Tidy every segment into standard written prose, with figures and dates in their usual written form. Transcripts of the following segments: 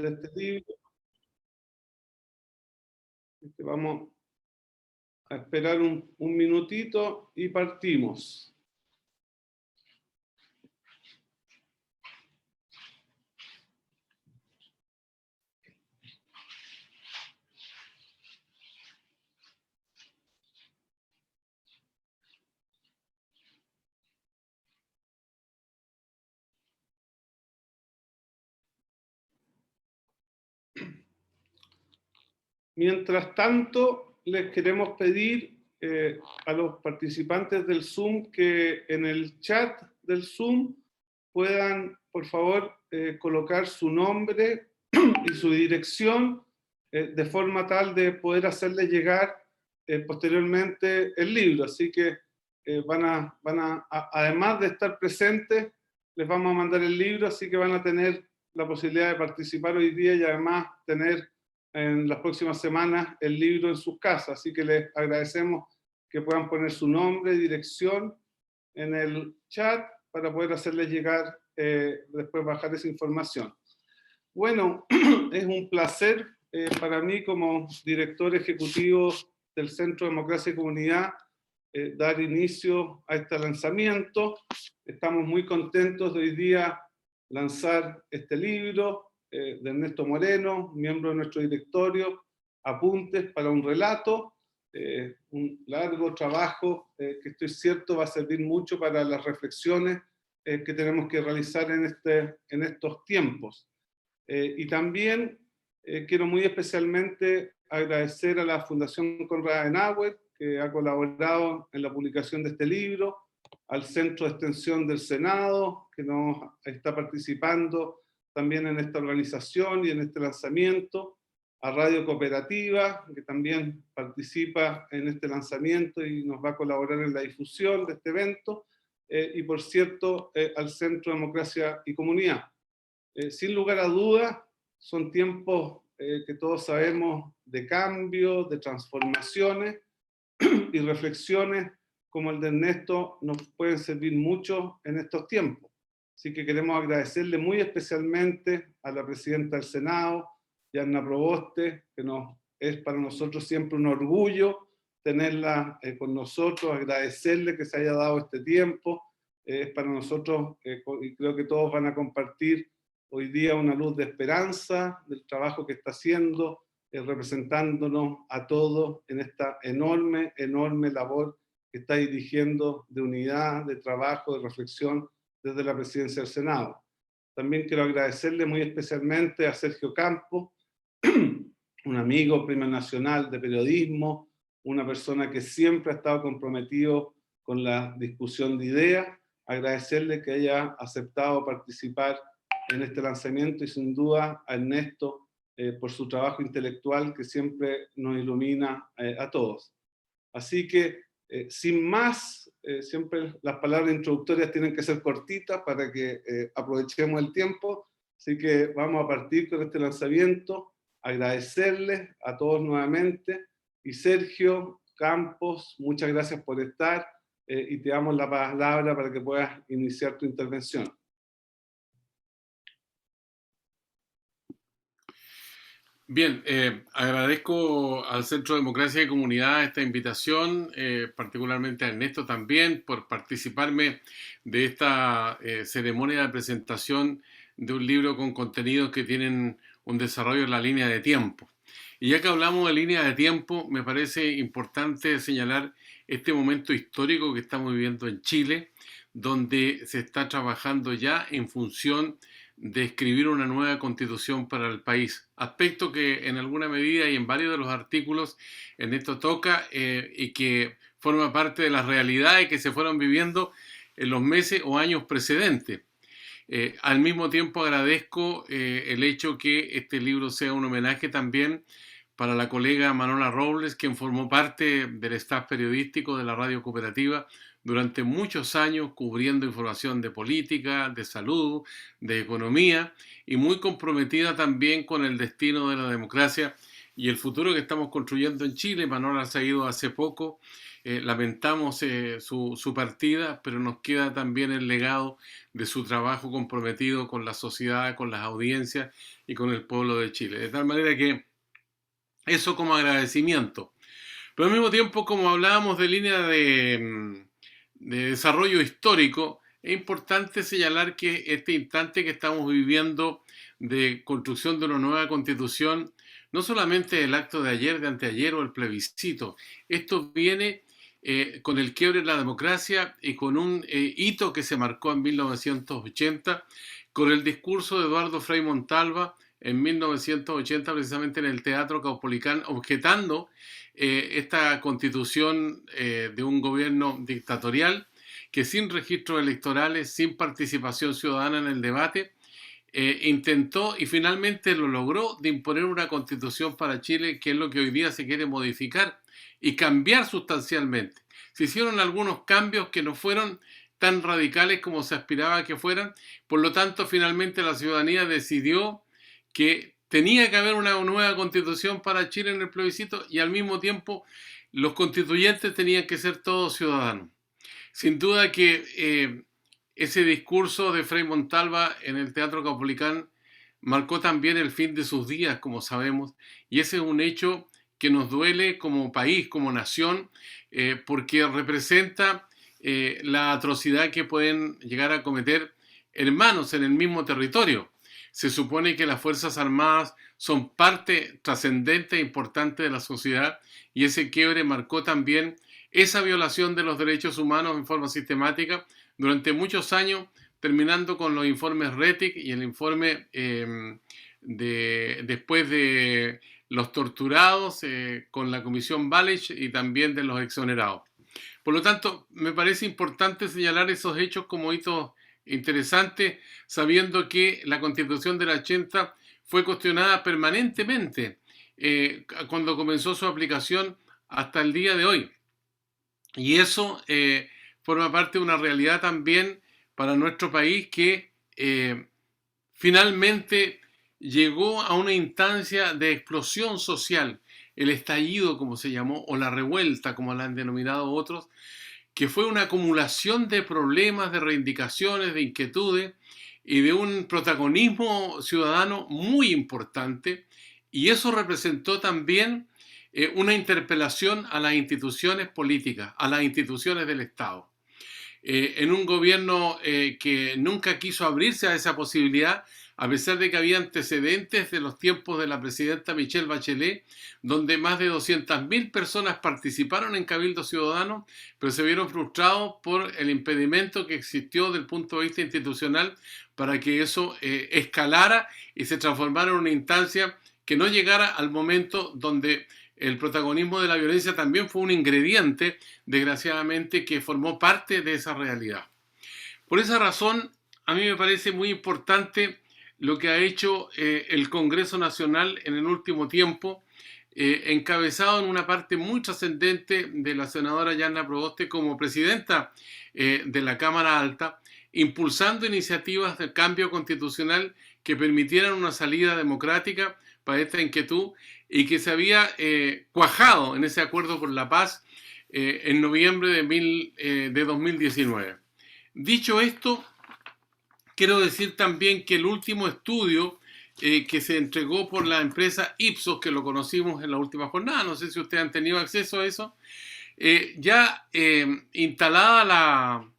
de este libro. Vamos a esperar un minutito y partimos. Mientras tanto, les queremos pedir a los participantes del Zoom que en el chat del Zoom puedan, por favor, colocar su nombre y su dirección de forma tal de poder hacerles llegar posteriormente el libro. Así que además de estar presentes, les vamos a mandar el libro, así que van a tener la posibilidad de participar hoy día y además tener en las próximas semanas el libro en sus casas. Así que les agradecemos que puedan poner su nombre y dirección en el chat para poder hacerles llegar, después bajar esa información. Bueno, es un placer para mí como director ejecutivo del Centro de Democracia y Comunidad dar inicio a este lanzamiento. Estamos muy contentos de hoy día lanzar este libro de Ernesto Moreno, miembro de nuestro directorio, Apuntes para un relato, un largo trabajo que estoy cierto va a servir mucho para las reflexiones que tenemos que realizar en estos tiempos. Y también quiero muy especialmente agradecer a la Fundación Konrad Adenauer, que ha colaborado en la publicación de este libro, al Centro de Extensión del Senado, que nos está participando también en esta organización y en este lanzamiento, a Radio Cooperativa, que también participa en este lanzamiento y nos va a colaborar en la difusión de este evento, y por cierto, al Centro de Democracia y Comunidad. Sin lugar a dudas, son tiempos que todos sabemos de cambio, de transformaciones, y reflexiones como el de Ernesto nos pueden servir mucho en estos tiempos. Así que queremos agradecerle muy especialmente a la presidenta del Senado, Yarna Proboste, que es para nosotros siempre un orgullo tenerla con nosotros, agradecerle que se haya dado este tiempo. Es para nosotros, y creo que todos van a compartir hoy día una luz de esperanza del trabajo que está haciendo, representándonos a todos en esta enorme, enorme labor que está dirigiendo de unidad, de trabajo, de reflexión desde la presidencia del Senado. También quiero agradecerle muy especialmente a Sergio Campos, un amigo, premio nacional de periodismo, una persona que siempre ha estado comprometido con la discusión de ideas, agradecerle que haya aceptado participar en este lanzamiento y sin duda a Ernesto por su trabajo intelectual que siempre nos ilumina a todos. Así que, sin más, siempre las palabras introductorias tienen que ser cortitas para que aprovechemos el tiempo. Así que vamos a partir con este lanzamiento, agradecerles a todos nuevamente. Y Sergio Campos, muchas gracias por estar y te damos la palabra para que puedas iniciar tu intervención. Bien, agradezco al Centro de Democracia y Comunidad esta invitación, particularmente a Ernesto también, por participarme de esta ceremonia de presentación de un libro con contenidos que tienen un desarrollo en la línea de tiempo. Y ya que hablamos de línea de tiempo, me parece importante señalar este momento histórico que estamos viviendo en Chile, donde se está trabajando ya en función de escribir una nueva constitución para el país. Aspecto que en alguna medida y en varios de los artículos en esto toca y que forma parte de las realidades que se fueron viviendo en los meses o años precedentes. Al mismo tiempo agradezco el hecho que este libro sea un homenaje también para la colega Manuela Robles, quien formó parte del staff periodístico de la Radio Cooperativa durante muchos años cubriendo información de política, de salud, de economía y muy comprometida también con el destino de la democracia y el futuro que estamos construyendo en Chile. Manuela se ha ido hace poco lamentamos su partida, pero nos queda también el legado de su trabajo comprometido con la sociedad, con las audiencias y con el pueblo de Chile. De tal manera que eso como agradecimiento. Pero al mismo tiempo, como hablábamos de línea de desarrollo histórico, es importante señalar que este instante que estamos viviendo de construcción de una nueva constitución, no solamente el acto de ayer, de anteayer o el plebiscito, esto viene con el quiebre de la democracia y con un hito que se marcó en 1980, con el discurso de Eduardo Frei Montalva en 1980, precisamente en el Teatro Caupolicán, objetando esta constitución de un gobierno dictatorial que sin registros electorales, sin participación ciudadana en el debate, intentó y finalmente lo logró de imponer una constitución para Chile, que es lo que hoy día se quiere modificar y cambiar sustancialmente. Se hicieron algunos cambios que no fueron tan radicales como se aspiraba que fueran, por lo tanto finalmente la ciudadanía decidió que tenía que haber una nueva constitución para Chile en el plebiscito y al mismo tiempo los constituyentes tenían que ser todos ciudadanos. Sin duda que ese discurso de Frei Montalva en el Teatro Caupolicán marcó también el fin de sus días, como sabemos, y ese es un hecho que nos duele como país, como nación, porque representa la atrocidad que pueden llegar a cometer hermanos en el mismo territorio. Se supone que las Fuerzas Armadas son parte trascendente e importante de la sociedad y ese quiebre marcó también esa violación de los derechos humanos en forma sistemática durante muchos años, terminando con los informes RETIC y el informe después de los torturados con la Comisión Balich y también de los exonerados. Por lo tanto, me parece importante señalar esos hechos como hitos interesantes, sabiendo que la Constitución del 80 fue cuestionada permanentemente cuando comenzó su aplicación hasta el día de hoy. Y eso forma parte de una realidad también para nuestro país que finalmente llegó a una instancia de explosión social, el estallido como se llamó, o la revuelta como la han denominado otros, que fue una acumulación de problemas, de reivindicaciones, de inquietudes y de un protagonismo ciudadano muy importante, y eso representó también una interpelación a las instituciones políticas, a las instituciones del Estado. En un gobierno que nunca quiso abrirse a esa posibilidad, a pesar de que había antecedentes de los tiempos de la presidenta Michelle Bachelet, donde más de 200.000 personas participaron en Cabildo Ciudadano, pero se vieron frustrados por el impedimento que existió desde el punto de vista institucional para que eso escalara y se transformara en una instancia que no llegara al momento donde el protagonismo de la violencia también fue un ingrediente, desgraciadamente, que formó parte de esa realidad. Por esa razón, a mí me parece muy importante lo que ha hecho el Congreso Nacional en el último tiempo, encabezado en una parte muy trascendente de la senadora Yanna Proboste como presidenta de la Cámara Alta, impulsando iniciativas de cambio constitucional que permitieran una salida democrática para esta inquietud y que se había cuajado en ese acuerdo por la paz en noviembre de 2019. Dicho esto, quiero decir también que el último estudio que se entregó por la empresa Ipsos, que lo conocimos en la última jornada, no sé si ustedes han tenido acceso a eso, ya instalada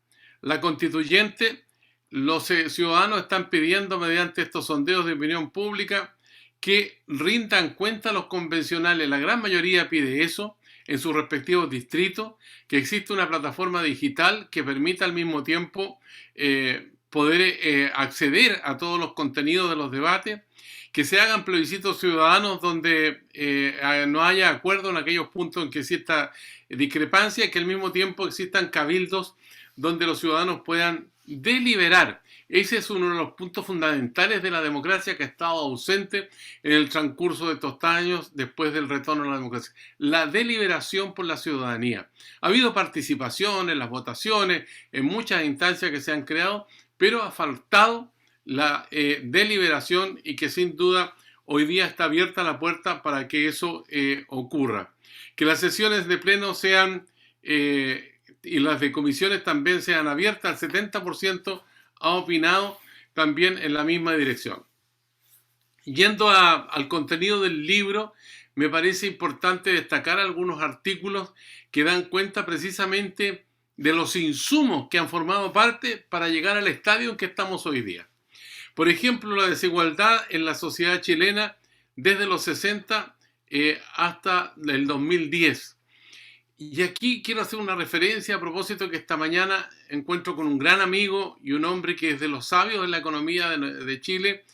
la constituyente, los ciudadanos están pidiendo mediante estos sondeos de opinión pública que rindan cuenta a los convencionales, la gran mayoría pide eso en sus respectivos distritos, que existe una plataforma digital que permita al mismo tiempo poder acceder a todos los contenidos de los debates, que se hagan plebiscitos ciudadanos donde no haya acuerdo en aquellos puntos en que exista discrepancia, y que al mismo tiempo existan cabildos donde los ciudadanos puedan deliberar. Ese es uno de los puntos fundamentales de la democracia que ha estado ausente en el transcurso de estos años después del retorno a la democracia. La deliberación por la ciudadanía. Ha habido participación en las votaciones, en muchas instancias que se han creado, pero ha faltado la deliberación y que sin duda hoy día está abierta la puerta para que eso ocurra. Que las sesiones de pleno sean y las de comisiones también sean abiertas, el 70% ha opinado también en la misma dirección. Yendo al contenido del libro, me parece importante destacar algunos artículos que dan cuenta precisamente de los insumos que han formado parte para llegar al estadio en que estamos hoy día. Por ejemplo, la desigualdad en la sociedad chilena desde los 60 hasta el 2010. Y aquí quiero hacer una referencia a propósito que esta mañana encuentro con un gran amigo y un hombre que es de los sabios de la economía de Chile,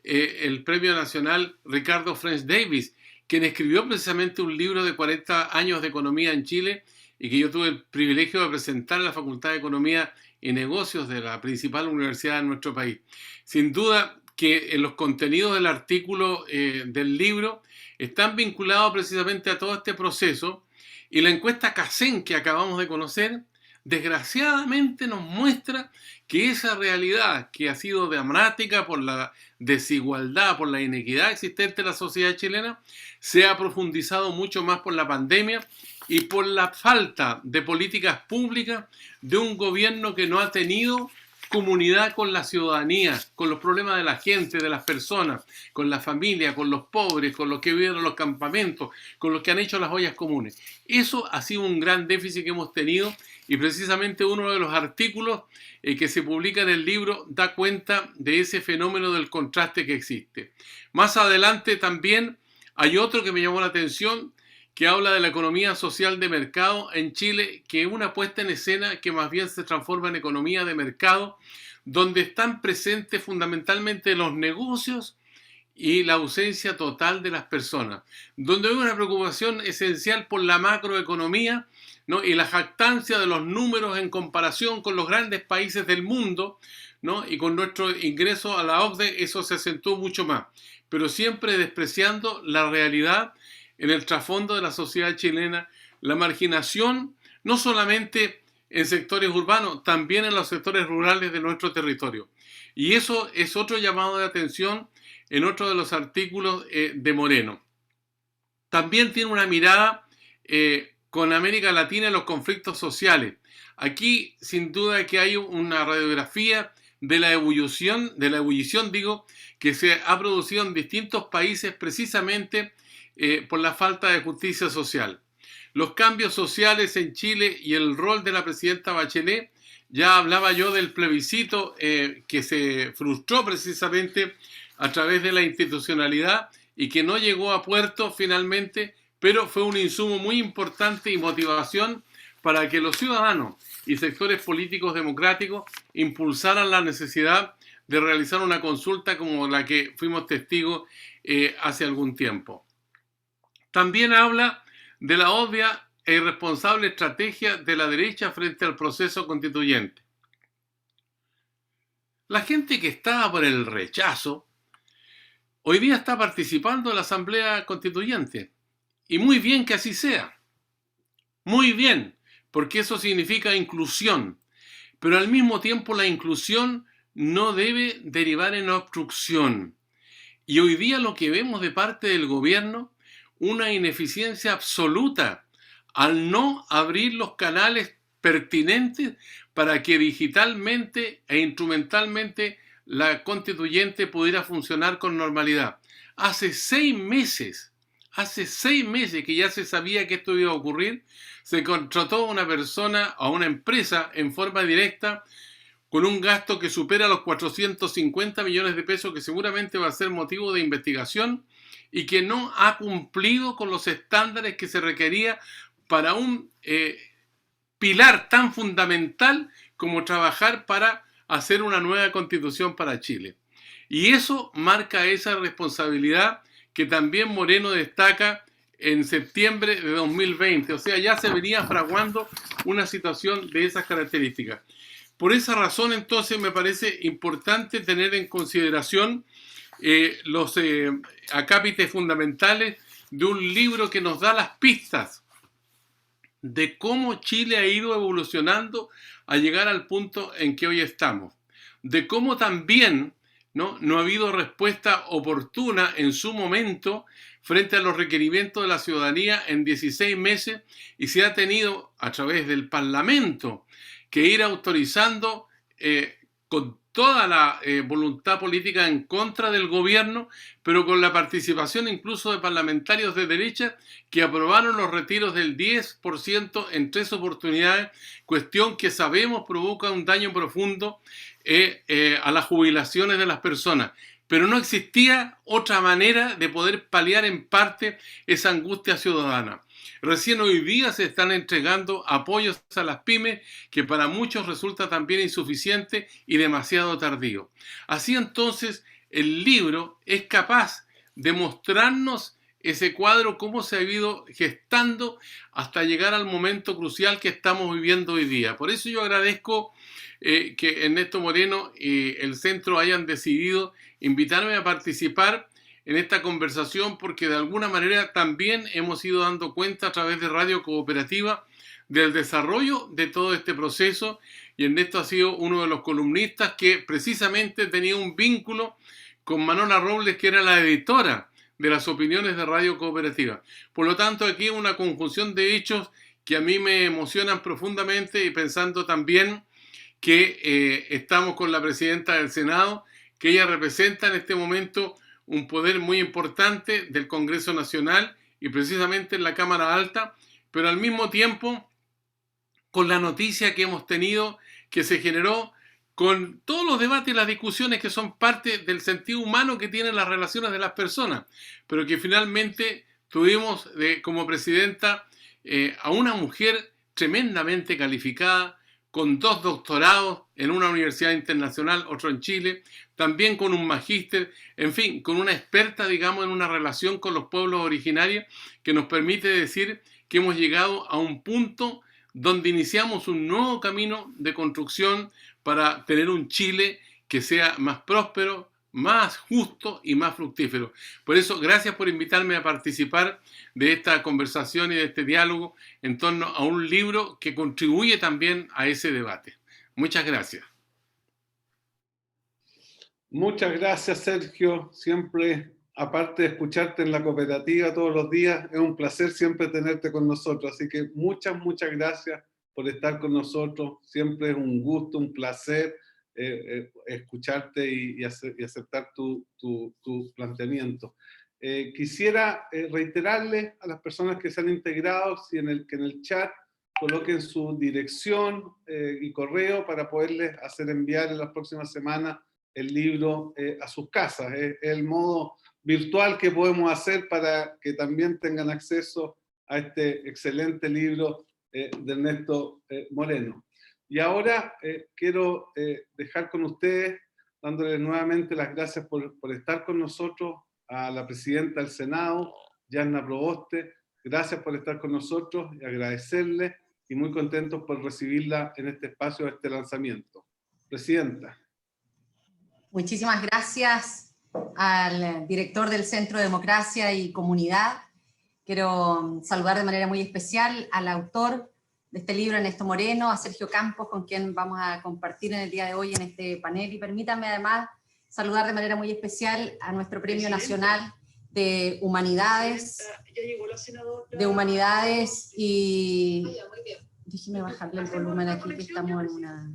el Premio Nacional Ricardo French Davis, quien escribió precisamente un libro de 40 años de economía en Chile y que yo tuve el privilegio de presentar en la Facultad de Economía y Negocios de la principal universidad de nuestro país. Sin duda que en los contenidos del artículo del libro están vinculados precisamente a todo este proceso, y la encuesta CACEN que acabamos de conocer desgraciadamente nos muestra que esa realidad que ha sido dramática por la desigualdad, por la inequidad existente en la sociedad chilena, se ha profundizado mucho más por la pandemia y por la falta de políticas públicas de un gobierno que no ha tenido comunidad con la ciudadanía, con los problemas de la gente, de las personas, con la familia, con los pobres, con los que viven en los campamentos, con los que han hecho las ollas comunes. Eso ha sido un gran déficit que hemos tenido, y precisamente uno de los artículos que se publica en el libro da cuenta de ese fenómeno del contraste que existe. Más adelante también hay otro que me llamó la atención, que habla de la economía social de mercado en Chile, que es una puesta en escena que más bien se transforma en economía de mercado, donde están presentes fundamentalmente los negocios y la ausencia total de las personas, donde hay una preocupación esencial por la macroeconomía, ¿no? Y la jactancia de los números en comparación con los grandes países del mundo, ¿no? Y con nuestro ingreso a la OCDE eso se acentuó mucho más, pero siempre despreciando la realidad en el trasfondo de la sociedad chilena, la marginación, no solamente en sectores urbanos, también en los sectores rurales de nuestro territorio. Y eso es otro llamado de atención en otro de los artículos de Moreno. También tiene una mirada con América Latina en los conflictos sociales. Aquí, sin duda, que hay una radiografía de la ebullición, que se ha producido en distintos países precisamente por la falta de justicia social. Los cambios sociales en Chile y el rol de la presidenta Bachelet, ya hablaba yo del plebiscito que se frustró precisamente a través de la institucionalidad y que no llegó a puerto finalmente, pero fue un insumo muy importante y motivación para que los ciudadanos y sectores políticos democráticos impulsaran la necesidad de realizar una consulta como la que fuimos testigos hace algún tiempo. También habla de la obvia e irresponsable estrategia de la derecha frente al proceso constituyente. La gente que estaba por el rechazo hoy día está participando en la Asamblea Constituyente. Y muy bien que así sea. Muy bien, porque eso significa inclusión. Pero al mismo tiempo la inclusión no debe derivar en obstrucción. Y hoy día lo que vemos de parte del gobierno, una ineficiencia absoluta al no abrir los canales pertinentes para que digitalmente e instrumentalmente la constituyente pudiera funcionar con normalidad. Hace 6 meses que ya se sabía que esto iba a ocurrir, se contrató a una persona, a una empresa en forma directa, con un gasto que supera los 450 millones de pesos, que seguramente va a ser motivo de investigación, y que no ha cumplido con los estándares que se requería para un pilar tan fundamental como trabajar para hacer una nueva constitución para Chile. Y eso marca esa responsabilidad que también Moreno destaca en septiembre de 2020. O sea, ya se venía fraguando una situación de esas características. Por esa razón, entonces, me parece importante tener en consideración los acápites fundamentales de un libro que nos da las pistas de cómo Chile ha ido evolucionando a llegar al punto en que hoy estamos, de cómo también ¿no? No ha habido respuesta oportuna en su momento frente a los requerimientos de la ciudadanía en 16 meses y se ha tenido a través del Parlamento que ir autorizando con toda la voluntad política en contra del gobierno, pero con la participación incluso de parlamentarios de derecha que aprobaron los retiros del 10% en 3 oportunidades, cuestión que sabemos provoca un daño profundo a las jubilaciones de las personas. Pero no existía otra manera de poder paliar en parte esa angustia ciudadana. Recién hoy día se están entregando apoyos a las pymes que para muchos resulta también insuficiente y demasiado tardío. Así entonces, el libro es capaz de mostrarnos ese cuadro, cómo se ha ido gestando hasta llegar al momento crucial que estamos viviendo hoy día. Por eso yo agradezco que Ernesto Moreno y el centro hayan decidido invitarme a participar en esta conversación, porque de alguna manera también hemos ido dando cuenta a través de Radio Cooperativa del desarrollo de todo este proceso, y Ernesto ha sido uno de los columnistas que precisamente tenía un vínculo con Manuela Robles, que era la editora de las opiniones de Radio Cooperativa. Por lo tanto, aquí hay una conjunción de hechos que a mí me emocionan profundamente, y pensando también que estamos con la presidenta del Senado, que ella representa en este momento un poder muy importante del Congreso Nacional y precisamente en la Cámara Alta, pero al mismo tiempo con la noticia que hemos tenido, que se generó con todos los debates y las discusiones que son parte del sentido humano que tienen las relaciones de las personas, pero que finalmente tuvimos como presidenta a una mujer tremendamente calificada, con 2 doctorados en una universidad internacional, otro en Chile, también con un magíster, en fin, con una experta, digamos, en una relación con los pueblos originarios, que nos permite decir que hemos llegado a un punto donde iniciamos un nuevo camino de construcción para tener un Chile que sea más próspero, más justo y más fructífero. Por eso, gracias por invitarme a participar de esta conversación y de este diálogo en torno a un libro que contribuye también a ese debate. Muchas gracias. Muchas gracias, Sergio. Siempre, aparte de escucharte en la cooperativa todos los días, es un placer siempre tenerte con nosotros. Así que muchas gracias por estar con nosotros. Siempre es un gusto, un placer escucharte y aceptar tu planteamiento. Quisiera reiterarles a las personas que se han integrado que en el chat coloquen su dirección y correo para poderles hacer enviar en las próximas semanas el libro a sus casas. Es el modo virtual que podemos hacer para que también tengan acceso a este excelente libro de Ernesto Moreno. Y ahora quiero dejar con ustedes, dándoles nuevamente las gracias por estar con nosotros, a la presidenta del Senado, Yanna Proboste. Gracias por estar con nosotros y agradecerle, y muy contentos por recibirla en este espacio de este lanzamiento. Presidenta. Muchísimas gracias al director del Centro de Democracia y Comunidad. Quiero saludar de manera muy especial al autor de este libro, Ernesto Moreno, a Sergio Campos, con quien vamos a compartir en el día de hoy en este panel. Y permítanme además saludar de manera muy especial a nuestro Premio Nacional de Humanidades. Y... Déjeme bajarle el volumen aquí, que estamos en una...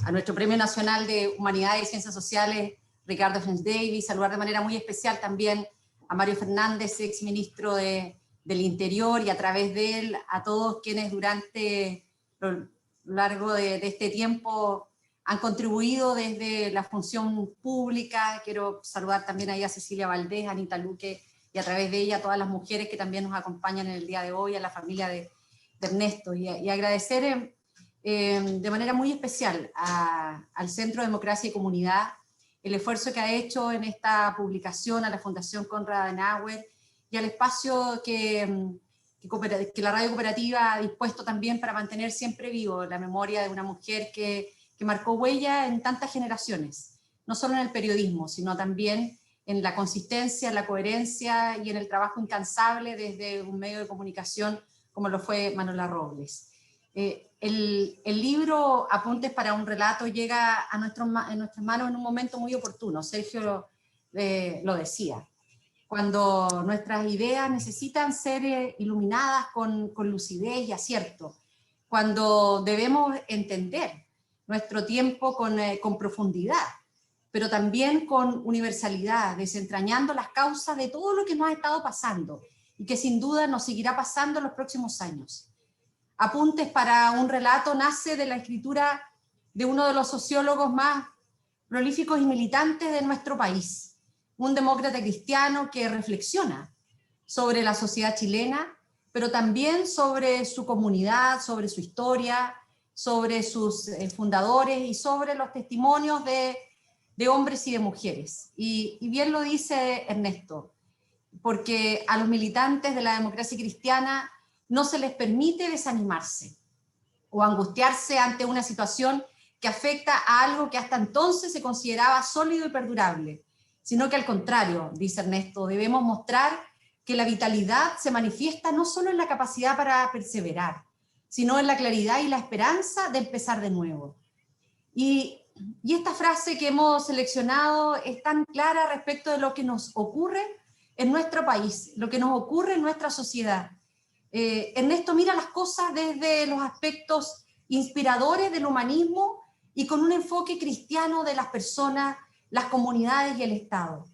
a nuestro Premio Nacional de Humanidades y Ciencias Sociales, Ricardo French Davis. Saludar de manera muy especial también a Mario Fernández, ex ministro del Interior, y a través de él a todos quienes durante lo largo de este tiempo han contribuido desde la función pública. Quiero saludar también ahí a Cecilia Valdés, a Anita Luque, y a través de ella a todas las mujeres que también nos acompañan en el día de hoy, a la familia de Ernesto, y agradecer de manera muy especial al Centro de Democracia y Comunidad el esfuerzo que ha hecho en esta publicación, a la Fundación Konrad Adenauer y al espacio que la Radio Cooperativa ha dispuesto también para mantener siempre vivo la memoria de una mujer que marcó huella en tantas generaciones, no solo en el periodismo, sino también en la consistencia, en la coherencia y en el trabajo incansable desde un medio de comunicación como lo fue Manuela Robles. El libro Apuntes para un relato llega a en nuestras manos en un momento muy oportuno. Sergio lo decía. Cuando nuestras ideas necesitan ser iluminadas con lucidez y acierto, cuando debemos entender nuestro tiempo con profundidad, pero también con universalidad, desentrañando las causas de todo lo que nos ha estado pasando y que sin duda nos seguirá pasando en los próximos años. Apuntes para un relato nace de la escritura de uno de los sociólogos más prolíficos y militantes de nuestro país, un demócrata cristiano que reflexiona sobre la sociedad chilena, pero también sobre su comunidad, sobre su historia, sobre sus fundadores y sobre los testimonios de hombres y de mujeres. Y bien lo dice Ernesto, porque a los militantes de la democracia cristiana no se les permite desanimarse o angustiarse ante una situación que afecta a algo que hasta entonces se consideraba sólido y perdurable, sino que al contrario, dice Ernesto, debemos mostrar que la vitalidad se manifiesta no solo en la capacidad para perseverar, sino en la claridad y la esperanza de empezar de nuevo. Y esta frase que hemos seleccionado es tan clara respecto de lo que nos ocurre en nuestro país, lo que nos ocurre en nuestra sociedad. Ernesto mira las cosas desde los aspectos inspiradores del humanismo y con un enfoque cristiano de las personas, las comunidades y el Estado.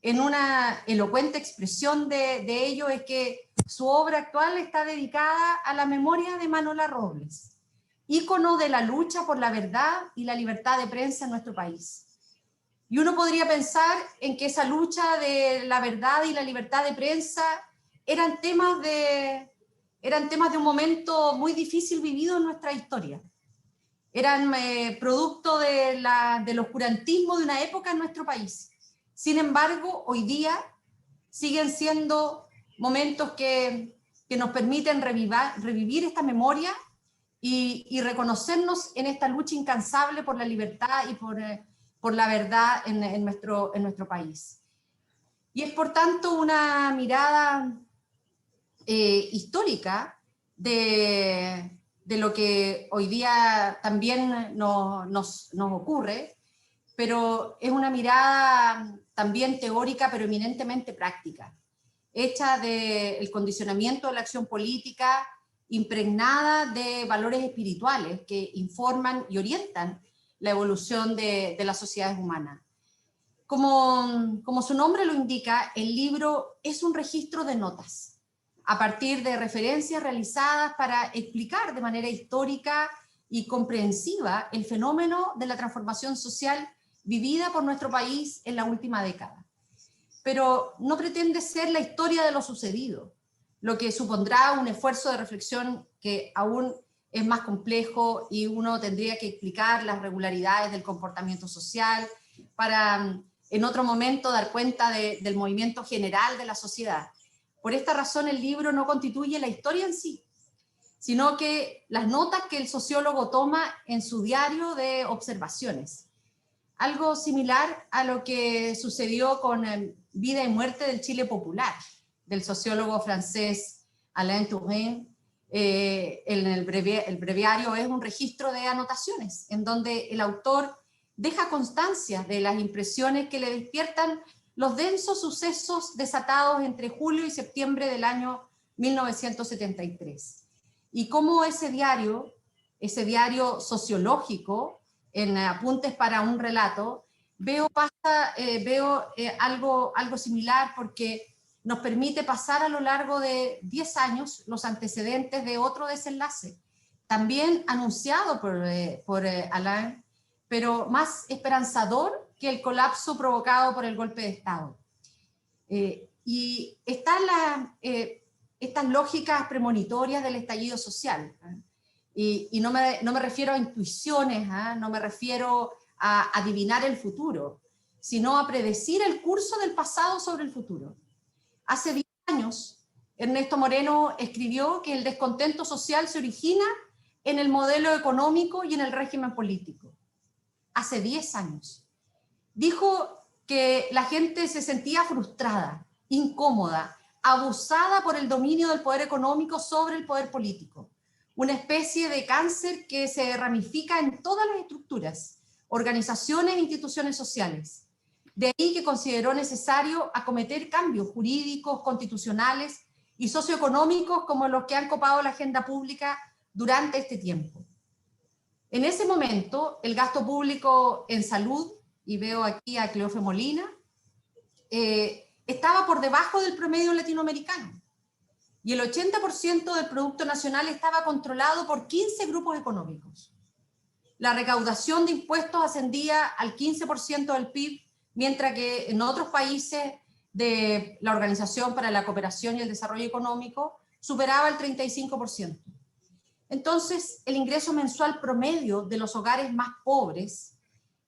En una elocuente expresión de ello es que su obra actual está dedicada a la memoria de Manola Robles, ícono de la lucha por la verdad y la libertad de prensa en nuestro país. Y uno podría pensar en que esa lucha de la verdad y la libertad de prensa eran temas de un momento muy difícil vivido en nuestra historia. Eran producto del oscurantismo de una época en nuestro país. Sin embargo, hoy día siguen siendo momentos que nos permiten revivir esta memoria y reconocernos en esta lucha incansable por la libertad y por la verdad en nuestro país. Y es por tanto una mirada histórica de lo que hoy día también nos ocurre, pero es una mirada también teórica, pero eminentemente práctica, hecha del condicionamiento de la acción política, impregnada de valores espirituales que informan y orientan la evolución de las sociedades humanas. Como su nombre lo indica, el libro es un registro de notas, a partir de referencias realizadas para explicar de manera histórica y comprensiva el fenómeno de la transformación social vivida por nuestro país en la última década. Pero no pretende ser la historia de lo sucedido, lo que supondrá un esfuerzo de reflexión que aún es más complejo y uno tendría que explicar las regularidades del comportamiento social para en otro momento dar cuenta del movimiento general de la sociedad. Por esta razón el libro no constituye la historia en sí, sino que las notas que el sociólogo toma en su diario de observaciones. Algo similar a lo que sucedió con Vida y muerte del Chile popular, del sociólogo francés Alain Touraine. El breviario es un registro de anotaciones, en donde el autor deja constancia de las impresiones que le despiertan los densos sucesos desatados entre julio y septiembre del año 1973. Y cómo ese diario sociológico, en Apuntes para un relato, veo algo similar, porque nos permite pasar a lo largo de 10 años los antecedentes de otro desenlace, también anunciado por Alain, pero más esperanzador que el colapso provocado por el golpe de Estado. Y están estas lógicas premonitorias del estallido social. Y no me refiero a intuiciones, no me refiero a adivinar el futuro, sino a predecir el curso del pasado sobre el futuro. Hace 10 años, Ernesto Moreno escribió que el descontento social se origina en el modelo económico y en el régimen político. Hace 10 años. Dijo que la gente se sentía frustrada, incómoda, abusada por el dominio del poder económico sobre el poder político. una especie de cáncer que se ramifica en todas las estructuras, organizaciones e instituciones sociales. De ahí que consideró necesario acometer cambios jurídicos, constitucionales y socioeconómicos como los que han copado la agenda pública durante este tiempo. En ese momento, el gasto público en salud, y veo aquí a Cleofe Molina, estaba por debajo del promedio latinoamericano. Y el 80% del Producto Nacional estaba controlado por 15 grupos económicos. La recaudación de impuestos ascendía al 15% del PIB, mientras que en otros países de la Organización para la Cooperación y el Desarrollo Económico superaba el 35%. Entonces, el ingreso mensual promedio de los hogares más pobres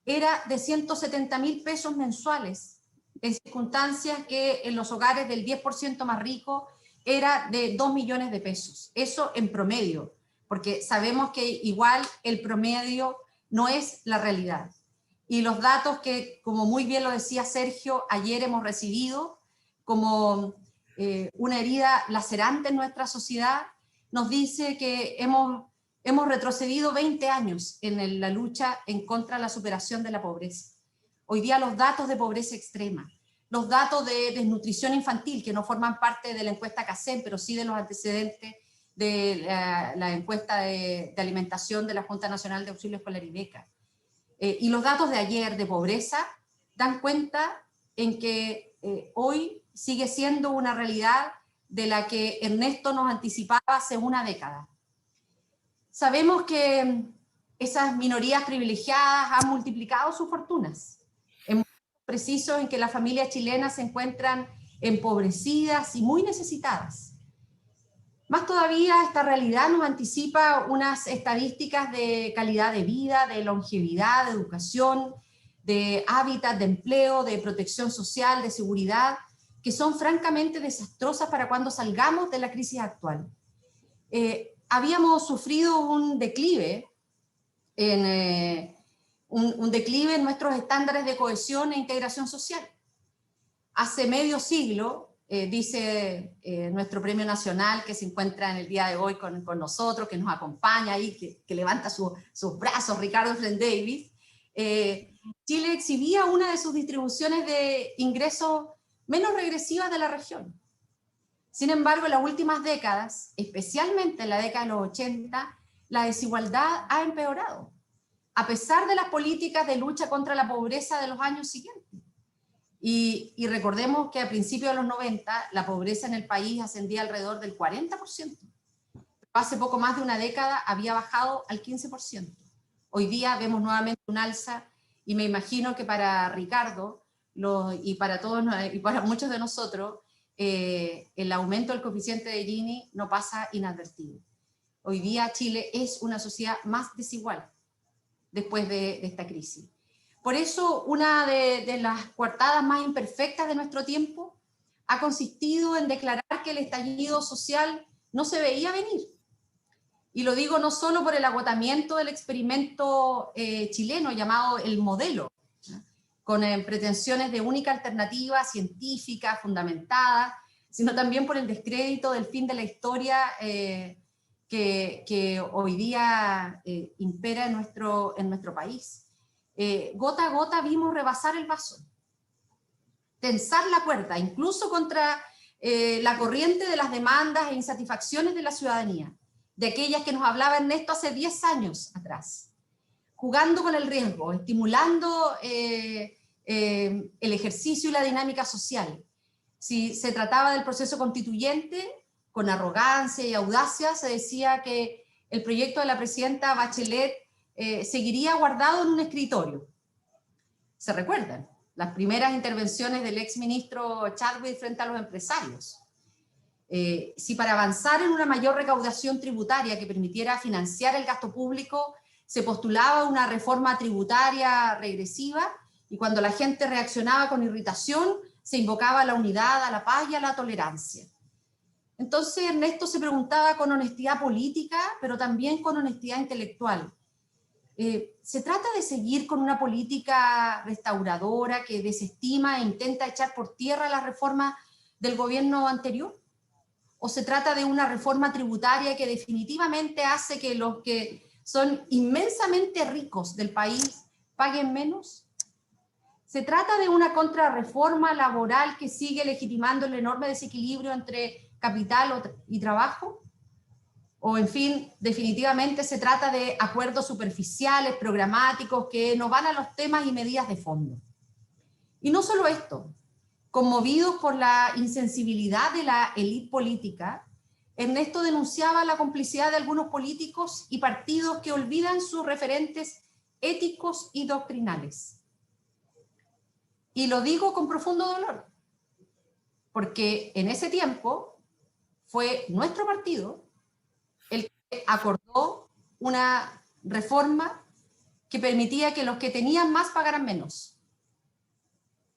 era de 170.000 pesos mensuales, en circunstancias que en los hogares del 10% más rico era de 2 millones de pesos. Eso en promedio, porque sabemos que igual el promedio no es la realidad. Y los datos que, como muy bien lo decía Sergio, ayer hemos recibido como una herida lacerante en nuestra sociedad, nos dice que hemos retrocedido 20 años en la lucha en contra de la superación de la pobreza. Hoy día los datos de pobreza extrema, los datos de desnutrición infantil, que no forman parte de la encuesta CACEN, pero sí de los antecedentes de la encuesta de alimentación de la Junta Nacional de Auxilio Escolar y Beca, y los datos de ayer de pobreza, dan cuenta en que hoy sigue siendo una realidad de la que Ernesto nos anticipaba hace una década. Sabemos que esas minorías privilegiadas han multiplicado sus fortunas, en momentos precisos en que las familias chilenas se encuentran empobrecidas y muy necesitadas. Más todavía, esta realidad nos anticipa unas estadísticas de calidad de vida, de longevidad, de educación, de hábitat, de empleo, de protección social, de seguridad, que son francamente desastrosas para cuando salgamos de la crisis actual. Habíamos sufrido un declive en nuestros estándares de cohesión e integración social. Hace medio siglo, dice nuestro premio nacional que se encuentra en el día de hoy con nosotros, que nos acompaña ahí, que levanta sus brazos, Ricardo Frenz Davis, Chile exhibía una de sus distribuciones de ingresos menos regresivas de la región. Sin embargo, en las últimas décadas, especialmente en la década de los 80, la desigualdad ha empeorado, a pesar de las políticas de lucha contra la pobreza de los años siguientes. Y recordemos que a principios de los 90 la pobreza en el país ascendía alrededor del 40%. Hace poco más de una década había bajado al 15%. Hoy día vemos nuevamente un alza y me imagino que para Ricardo y para todos y para muchos de nosotros el aumento del coeficiente de Gini no pasa inadvertido. Hoy día Chile es una sociedad más desigual después de esta crisis. Por eso, una de las coartadas más imperfectas de nuestro tiempo ha consistido en declarar que el estallido social no se veía venir. Y lo digo no solo por el agotamiento del experimento chileno llamado el modelo, ¿no?, con pretensiones de única alternativa científica, fundamentada, sino también por el descrédito del fin de la historia que hoy día impera en nuestro país. Gota a gota vimos rebasar el vaso, tensar la cuerda, incluso contra la corriente de las demandas e insatisfacciones de la ciudadanía, de aquellas que nos hablaba Ernesto hace 10 años atrás, jugando con el riesgo, estimulando el ejercicio y la dinámica social. Si se trataba del proceso constituyente, con arrogancia y audacia se decía que el proyecto de la presidenta Bachelet seguiría guardado en un escritorio. ¿Se recuerdan? Las primeras intervenciones del exministro Chadwick frente a los empresarios. Si para avanzar en una mayor recaudación tributaria que permitiera financiar el gasto público se postulaba una reforma tributaria regresiva, y cuando la gente reaccionaba con irritación se invocaba a la unidad, a la paz y a la tolerancia. Entonces Ernesto se preguntaba con honestidad política, pero también con honestidad intelectual: ¿se trata de seguir con una política restauradora que desestima e intenta echar por tierra la reforma del gobierno anterior? o se trata de una reforma tributaria que definitivamente hace que los que son inmensamente ricos del país paguen menos? ¿Se trata de una contrarreforma laboral que sigue legitimando el enorme desequilibrio entre capital y trabajo? O, en fin, definitivamente se trata de acuerdos superficiales, programáticos, que no van a los temas y medidas de fondo. Y no solo esto, conmovidos por la insensibilidad de la élite política, Ernesto denunciaba la complicidad de algunos políticos y partidos que olvidan sus referentes éticos y doctrinales. Y lo digo con profundo dolor, porque en ese tiempo fue nuestro partido el que acordó una reforma que permitía que los que tenían más pagaran menos,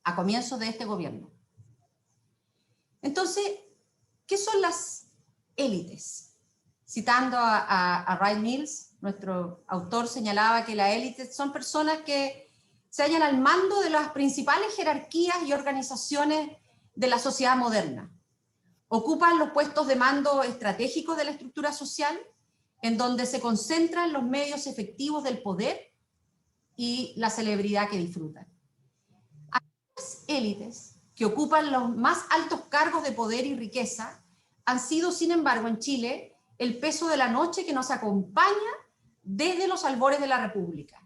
a comienzos de este gobierno. Entonces, ¿qué son las élites? Citando a Wright Mills, nuestro autor señalaba que las élites son personas que se hallan al mando de las principales jerarquías y organizaciones de la sociedad moderna. Ocupan los puestos de mando estratégicos de la estructura social, en donde se concentran los medios efectivos del poder y la celebridad que disfrutan. Las élites que ocupan los más altos cargos de poder y riqueza han sido, sin embargo, en Chile, el peso de la noche que nos acompaña desde los albores de la República.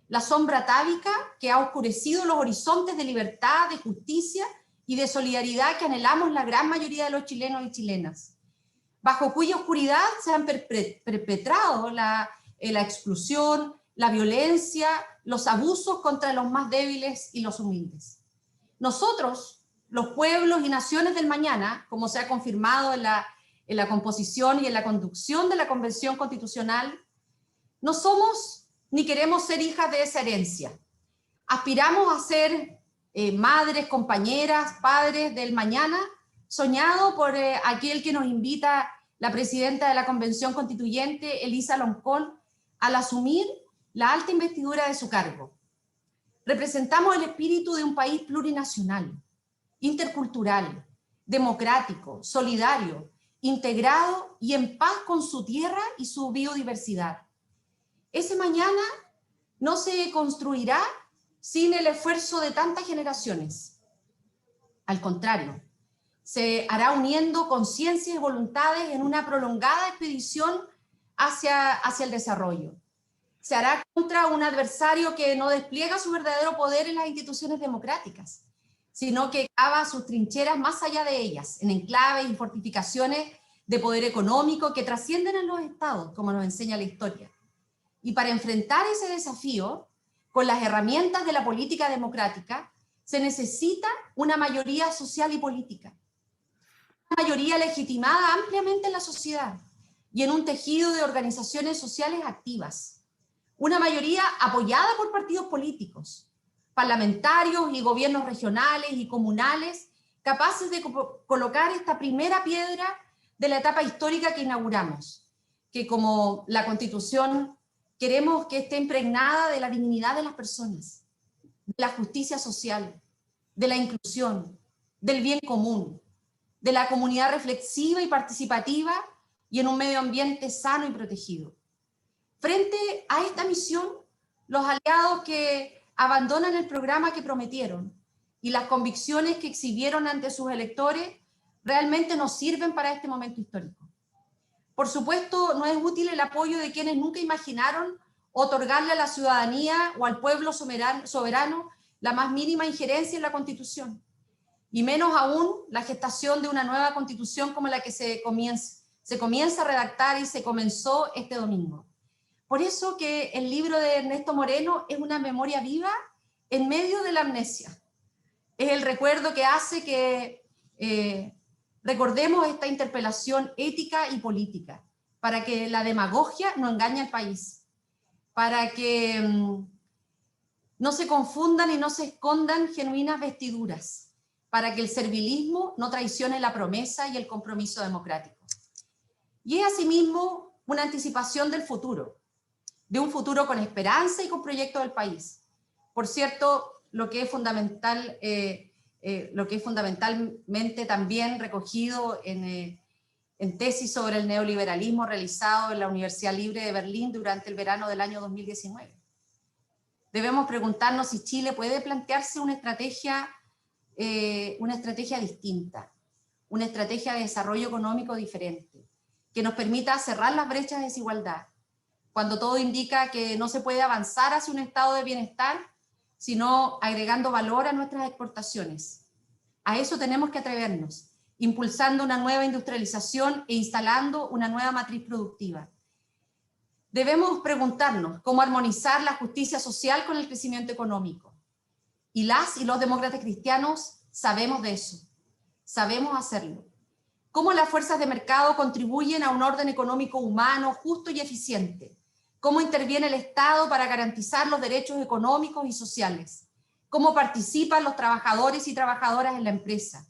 La sombra atávica que ha oscurecido los horizontes de libertad, de justicia y de solidaridad que anhelamos la gran mayoría de los chilenos y chilenas, bajo cuya oscuridad se han perpetrado la exclusión, la violencia, los abusos contra los más débiles y los humildes. Nosotros, los pueblos y naciones del mañana, como se ha confirmado en la composición y en la conducción de la Convención Constitucional, no somos ni queremos ser hijas de esa herencia. Aspiramos a ser madres, compañeras, padres del mañana, soñado por aquel que nos invita la presidenta de la Convención Constituyente, Elisa Loncón, al asumir la alta investidura de su cargo. Representamos el espíritu de un país plurinacional, intercultural, democrático, solidario, integrado y en paz con su tierra y su biodiversidad. Ese mañana no se construirá sin el esfuerzo de tantas generaciones. Al contrario, se hará uniendo conciencias y voluntades en una prolongada expedición hacia el desarrollo. Se hará contra un adversario que no despliega su verdadero poder en las instituciones democráticas, sino que cava sus trincheras más allá de ellas, en enclaves y fortificaciones de poder económico que trascienden en los estados, como nos enseña la historia. Y para enfrentar ese desafío, con las herramientas de la política democrática, se necesita una mayoría social y política. Una mayoría legitimada ampliamente en la sociedad y en un tejido de organizaciones sociales activas. Una mayoría apoyada por partidos políticos, parlamentarios y gobiernos regionales y comunales, capaces de colocar esta primera piedra de la etapa histórica que inauguramos, que como la Constitución queremos que esté impregnada de la dignidad de las personas, de la justicia social, de la inclusión, del bien común, de la comunidad reflexiva y participativa y en un medio ambiente sano y protegido. Frente a esta misión, los aliados que abandonan el programa que prometieron y las convicciones que exhibieron ante sus electores realmente nos sirven para este momento histórico. Por supuesto, no es útil el apoyo de quienes nunca imaginaron otorgarle a la ciudadanía o al pueblo soberano la más mínima injerencia en la Constitución, y menos aún la gestación de una nueva Constitución como la que se comienza a redactar y se comenzó este domingo. Por eso que el libro de Ernesto Moreno es una memoria viva en medio de la amnesia. Es el recuerdo que hace que recordemos esta interpelación ética y política, para que la demagogia no engañe al país, para que no se confundan y no se escondan genuinas vestiduras, para que el servilismo no traicione la promesa y el compromiso democrático. Y es asimismo una anticipación del futuro, de un futuro con esperanza y con proyecto del país. Por cierto, lo que es fundamentalmente también recogido en en tesis sobre el neoliberalismo realizado en la Universidad Libre de Berlín durante el verano del año 2019. Debemos preguntarnos si Chile puede plantearse una estrategia distinta, una estrategia de desarrollo económico diferente, que nos permita cerrar las brechas de desigualdad, cuando todo indica que no se puede avanzar hacia un estado de bienestar, sino agregando valor a nuestras exportaciones. A eso tenemos que atrevernos, impulsando una nueva industrialización e instalando una nueva matriz productiva. Debemos preguntarnos cómo armonizar la justicia social con el crecimiento económico. Y las y los demócratas cristianos sabemos de eso, sabemos hacerlo. Cómo las fuerzas de mercado contribuyen a un orden económico humano, justo y eficiente. Cómo interviene el Estado para garantizar los derechos económicos y sociales. Cómo participan los trabajadores y trabajadoras en la empresa.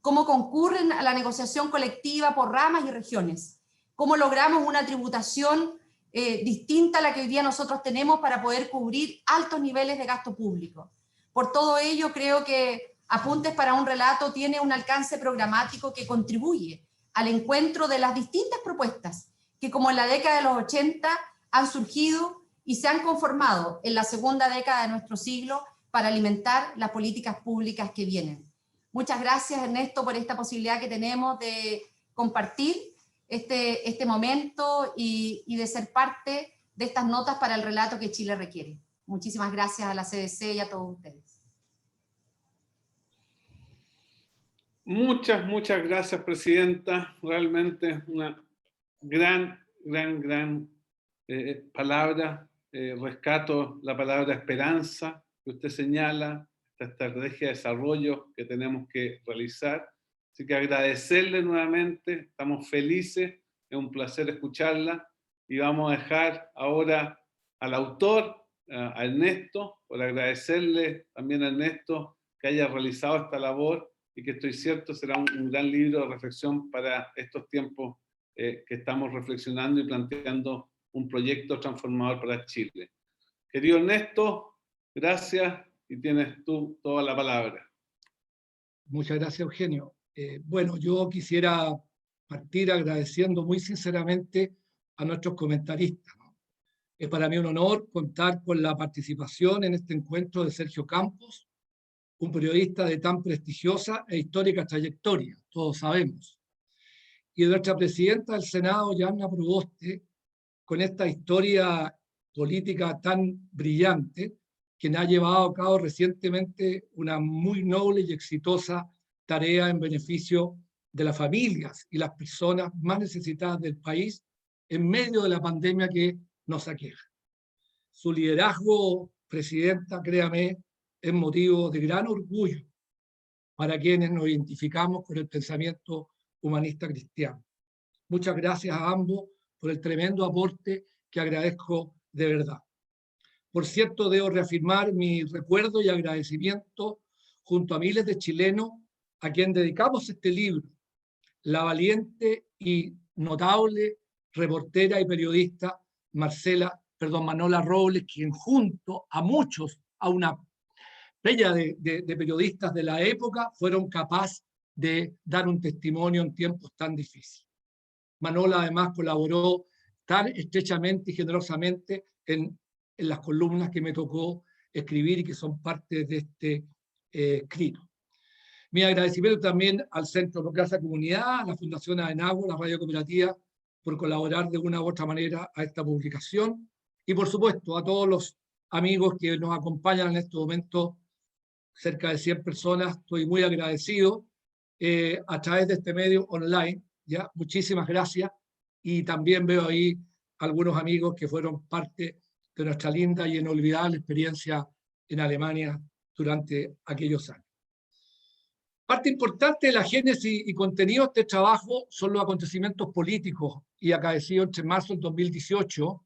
Cómo concurren a la negociación colectiva por ramas y regiones. Cómo logramos una tributación distinta a la que hoy día nosotros tenemos para poder cubrir altos niveles de gasto público. Por todo ello, creo que Apuntes para un Relato tiene un alcance programático que contribuye al encuentro de las distintas propuestas que, como en la década de los 80, han surgido y se han conformado en la segunda década de nuestro siglo para alimentar las políticas públicas que vienen. Muchas gracias, Ernesto, por esta posibilidad que tenemos de compartir este momento y de ser parte de estas notas para el relato que Chile requiere. Muchísimas gracias a la CDC y a todos ustedes. Muchas gracias, Presidenta. Realmente una gran palabra. Rescato la palabra esperanza que usted señala, esta estrategia de desarrollo que tenemos que realizar. Así que agradecerle nuevamente, estamos felices, es un placer escucharla y vamos a dejar ahora al autor, a Ernesto, por agradecerle también a Ernesto que haya realizado esta labor y que estoy cierto será un gran libro de reflexión para estos tiempos que estamos reflexionando y planteando un proyecto transformador para Chile. Querido Ernesto, gracias y tienes tú toda la palabra. Muchas gracias, Eugenio. Bueno, yo quisiera partir agradeciendo muy sinceramente a nuestros comentaristas, ¿no? Es para mí un honor contar con la participación en este encuentro de Sergio Campos, un periodista de tan prestigiosa e histórica trayectoria, todos sabemos, y de nuestra presidenta del Senado, Yanna Proboste, con esta historia política tan brillante, quien ha llevado a cabo recientemente una muy noble y exitosa tarea en beneficio de las familias y las personas más necesitadas del país en medio de la pandemia que nos aqueja. Su liderazgo, Presidenta, créame, es motivo de gran orgullo para quienes nos identificamos con el pensamiento humanista cristiano. Muchas gracias a ambos por el tremendo aporte que agradezco de verdad. Por cierto, debo reafirmar mi recuerdo y agradecimiento junto a miles de chilenos a quien dedicamos este libro, la valiente y notable reportera y periodista Manola Robles, quien junto a muchos, a una bella de periodistas de la época, fueron capaces de dar un testimonio en tiempos tan difíciles. Manola además colaboró tan estrechamente y generosamente en las columnas que me tocó escribir y que son parte de este escrito. Mi agradecimiento también al Centro Democracia Comunidad, a la Fundación AENAGO, la Radio Cooperativa, por colaborar de una u otra manera a esta publicación, y por supuesto a todos los amigos que nos acompañan en este momento, cerca de 100 personas, estoy muy agradecido a través de este medio online, ¿ya? Muchísimas gracias, y también veo ahí algunos amigos que fueron parte de nuestra linda y inolvidable experiencia en Alemania durante aquellos años. Parte importante de la génesis y contenido de este trabajo son los acontecimientos políticos y acaecidos entre marzo del 2018,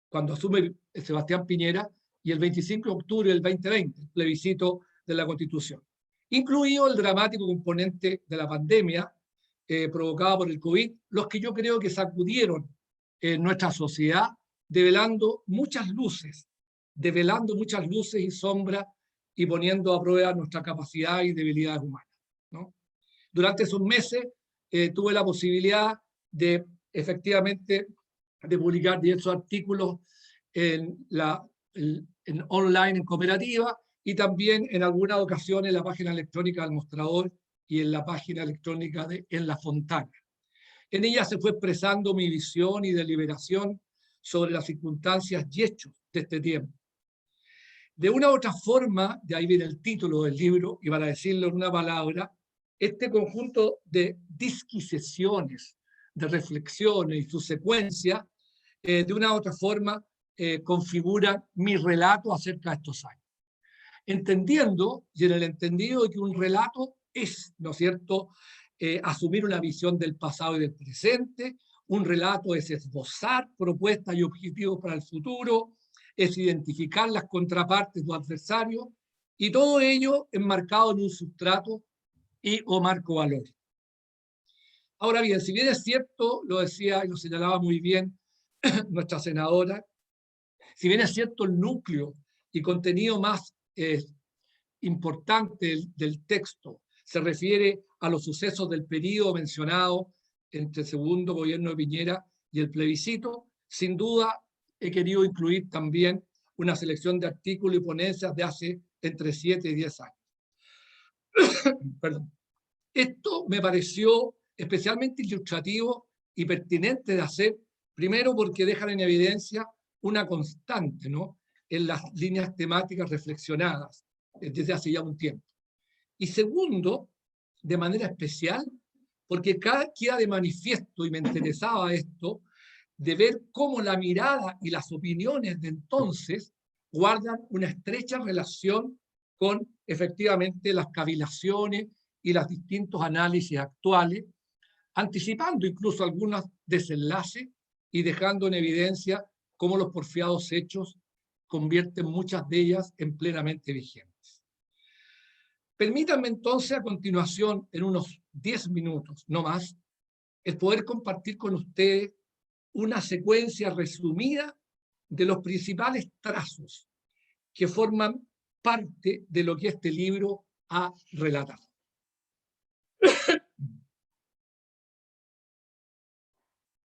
cuando asume Sebastián Piñera, y el 25 de octubre del 2020, el plebiscito de la Constitución, incluido el dramático componente de la pandemia provocada por el COVID, los que yo creo que sacudieron nuestra sociedad, develando muchas luces y sombras, y poniendo a prueba nuestra capacidad y debilidades humanas, ¿no? Durante esos meses tuve la posibilidad de efectivamente de publicar diversos artículos en online, en cooperativa, y también en algunas ocasiones en la página electrónica del Mostrador y en la página electrónica de En la Fontana. En ella se fue expresando mi visión y deliberación sobre las circunstancias y hechos de este tiempo. De una u otra forma, de ahí viene el título del libro, y para decirlo en una palabra, este conjunto de disquisiciones, de reflexiones y su secuencia, de una u otra forma, configuran mi relato acerca de estos años. Entendiendo, y en el entendido de que un relato es, ¿no es cierto?, asumir una visión del pasado y del presente. Un relato es esbozar propuestas y objetivos para el futuro, es identificar las contrapartes o adversarios, y todo ello enmarcado en un sustrato y o marco valor. Ahora bien, si bien es cierto, lo decía y lo señalaba muy bien nuestra senadora, si bien es cierto el núcleo y contenido más importante del texto se refiere a los sucesos del periodo mencionado entre el segundo gobierno de Piñera y el plebiscito, sin duda he querido incluir también una selección de artículos y ponencias de hace entre 7 y 10 años. Perdón. Esto me pareció especialmente ilustrativo y pertinente de hacer, primero porque dejan en evidencia una constante, ¿no?, en las líneas temáticas reflexionadas desde hace ya un tiempo. Y segundo, de manera especial, porque queda de manifiesto, y me interesaba esto, de ver cómo la mirada y las opiniones de entonces guardan una estrecha relación con efectivamente las cavilaciones y los distintos análisis actuales, anticipando incluso algunos desenlaces y dejando en evidencia cómo los porfiados hechos convierten muchas de ellas en plenamente vigentes. Permítanme entonces a continuación, en unos 10 minutos, no más, el poder compartir con ustedes una secuencia resumida de los principales trazos que forman parte de lo que este libro ha relatado.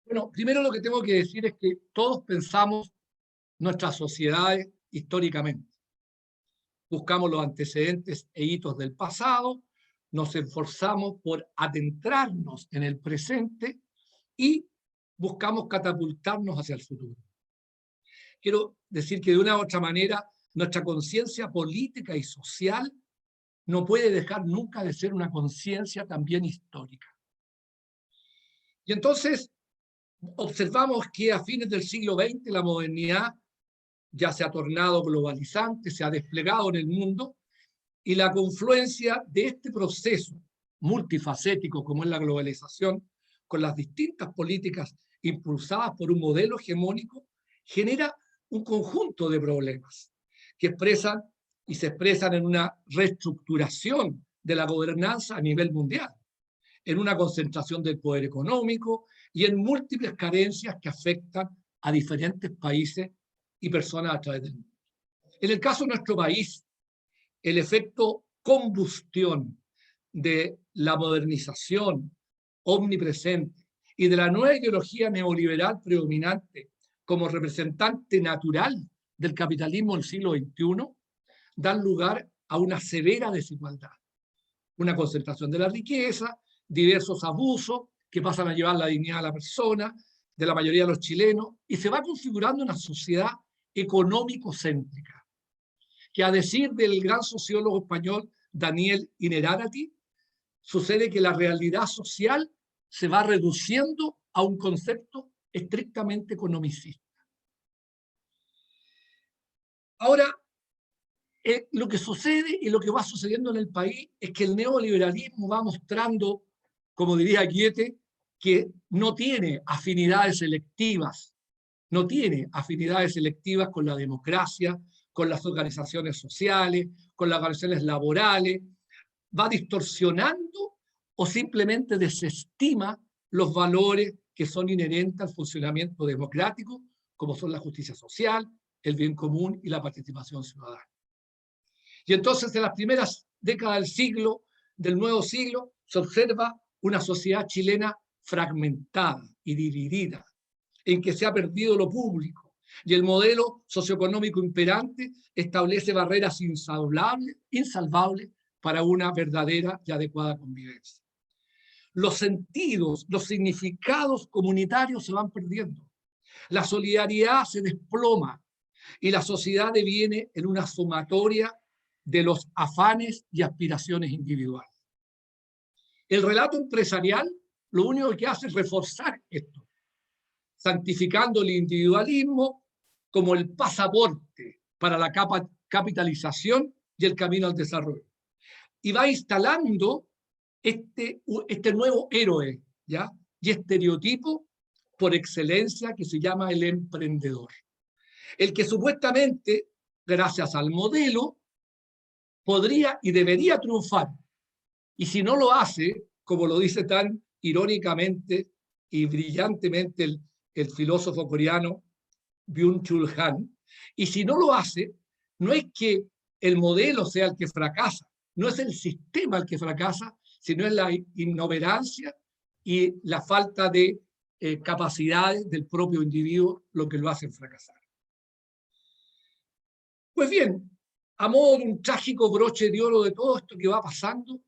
Bueno, primero lo que tengo que decir es que todos pensamos nuestras sociedades históricamente. Buscamos los antecedentes e hitos del pasado, nos esforzamos por adentrarnos en el presente y buscamos catapultarnos hacia el futuro. Quiero decir que de una u otra manera nuestra conciencia política y social no puede dejar nunca de ser una conciencia también histórica. Y entonces observamos que a fines del siglo XX la modernidad ya se ha tornado globalizante, se ha desplegado en el mundo, y la confluencia de este proceso multifacético como es la globalización, con las distintas políticas impulsadas por un modelo hegemónico, genera un conjunto de problemas que expresan y se expresan en una reestructuración de la gobernanza a nivel mundial, en una concentración del poder económico y en múltiples carencias que afectan a diferentes países y personas a través del mundo. En el caso de nuestro país, el efecto combustión de la modernización omnipresente y de la nueva ideología neoliberal predominante como representante natural del capitalismo del siglo XXI, dan lugar a una severa desigualdad, una concentración de la riqueza, diversos abusos que pasan a llevar la dignidad de la persona, de la mayoría de los chilenos, y se va configurando una sociedad económico-céntrica, que a decir del gran sociólogo español Daniel Innerarity, sucede que la realidad social se va reduciendo a un concepto estrictamente economicista. Ahora, lo que sucede y lo que va sucediendo en el país es que el neoliberalismo va mostrando, como diría Goethe, que no tiene afinidades selectivas, no tiene afinidades selectivas con la democracia, con las organizaciones sociales, con las organizaciones laborales, va distorsionando o simplemente desestima los valores que son inherentes al funcionamiento democrático, como son la justicia social, el bien común y la participación ciudadana. Y entonces en las primeras décadas del nuevo siglo, se observa una sociedad chilena fragmentada y dividida, en que se ha perdido lo público, y el modelo socioeconómico imperante establece barreras insalvables para una verdadera y adecuada convivencia. Los sentidos, los significados comunitarios se van perdiendo. La solidaridad se desploma y la sociedad deviene en una sumatoria de los afanes y aspiraciones individuales. El relato empresarial lo único que hace es reforzar esto, santificando el individualismo como el pasaporte para la capitalización y el camino al desarrollo. Y va instalando este nuevo héroe, ¿ya? Y estereotipo por excelencia que se llama el emprendedor. El que supuestamente, gracias al modelo, podría y debería triunfar. Y si no lo hace, como lo dice tan irónicamente y brillantemente el filósofo coreano Byung-Chul Han, y si no lo hace, no es que el modelo sea el que fracasa, no es el sistema el que fracasa, sino es la inoperancia y la falta de capacidades del propio individuo lo que lo hacen fracasar. Pues bien, a modo de un trágico broche de oro de todo esto que va pasando,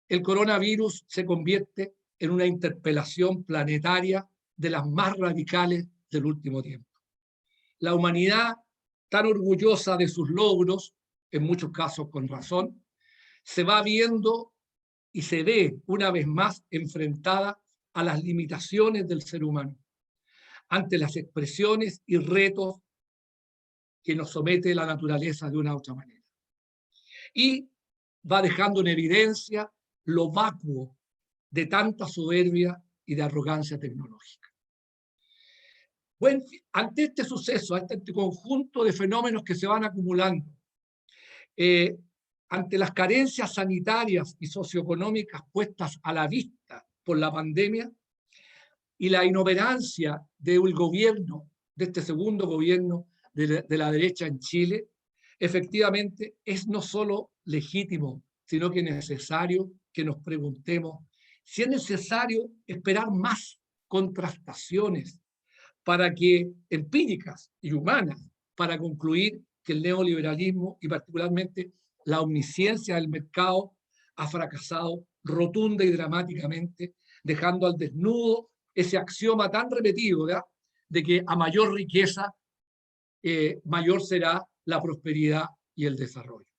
el coronavirus se convierte en una interpelación planetaria de las más radicales del último tiempo. La humanidad, tan orgullosa de sus logros, en muchos casos con razón, se va viendo y se ve una vez más enfrentada a las limitaciones del ser humano, ante las expresiones y retos que nos somete la naturaleza de una u otra manera. Y va dejando en evidencia lo vacuo de tanta soberbia y de arrogancia tecnológica. Bueno, ante este suceso, ante este conjunto de fenómenos que se van acumulando, ante las carencias sanitarias y socioeconómicas puestas a la vista por la pandemia y la inoperancia del gobierno, de este segundo gobierno de la derecha en Chile, efectivamente es no solo legítimo, sino que necesario que nos preguntemos si es necesario esperar más contrastaciones empíricas y humanas para concluir que el neoliberalismo y particularmente la omnisciencia del mercado ha fracasado rotunda y dramáticamente, dejando al desnudo ese axioma tan repetido, ¿verdad?, de que a mayor riqueza, mayor será la prosperidad y el desarrollo.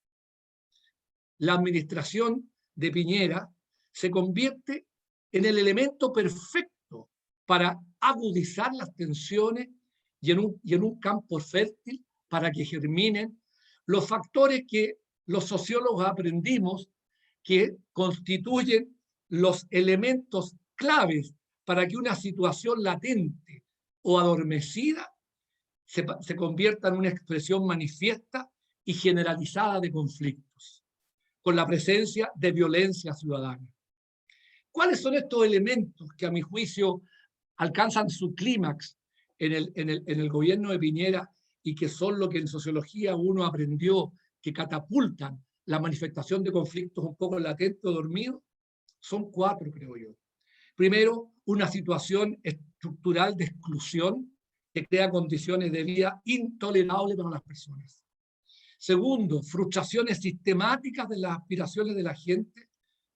La administración de Piñera se convierte en el elemento perfecto para agudizar las tensiones y en un campo fértil para que germinen los factores que los sociólogos aprendimos que constituyen los elementos claves para que una situación latente o adormecida se convierta en una expresión manifiesta y generalizada de conflictos, con la presencia de violencia ciudadana. ¿Cuáles son estos elementos que a mi juicio alcanzan su clímax en el gobierno de Piñera y que son lo que en sociología uno aprendió que catapultan la manifestación de conflictos un poco latentes o dormidos? Son 4, creo yo. Primero, una situación estructural de exclusión que crea condiciones de vida intolerables para las personas. Segundo, frustraciones sistemáticas de las aspiraciones de la gente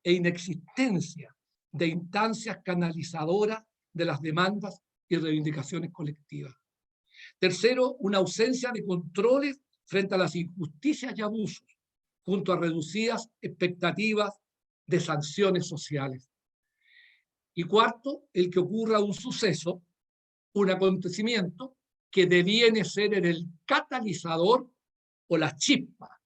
e inexistencia de instancias canalizadoras de las demandas y reivindicaciones colectivas. Tercero, una ausencia de controles frente a las injusticias y abusos, junto a reducidas expectativas de sanciones sociales. Y cuarto, el que ocurra un suceso, un acontecimiento que deviene ser el catalizador o la chispa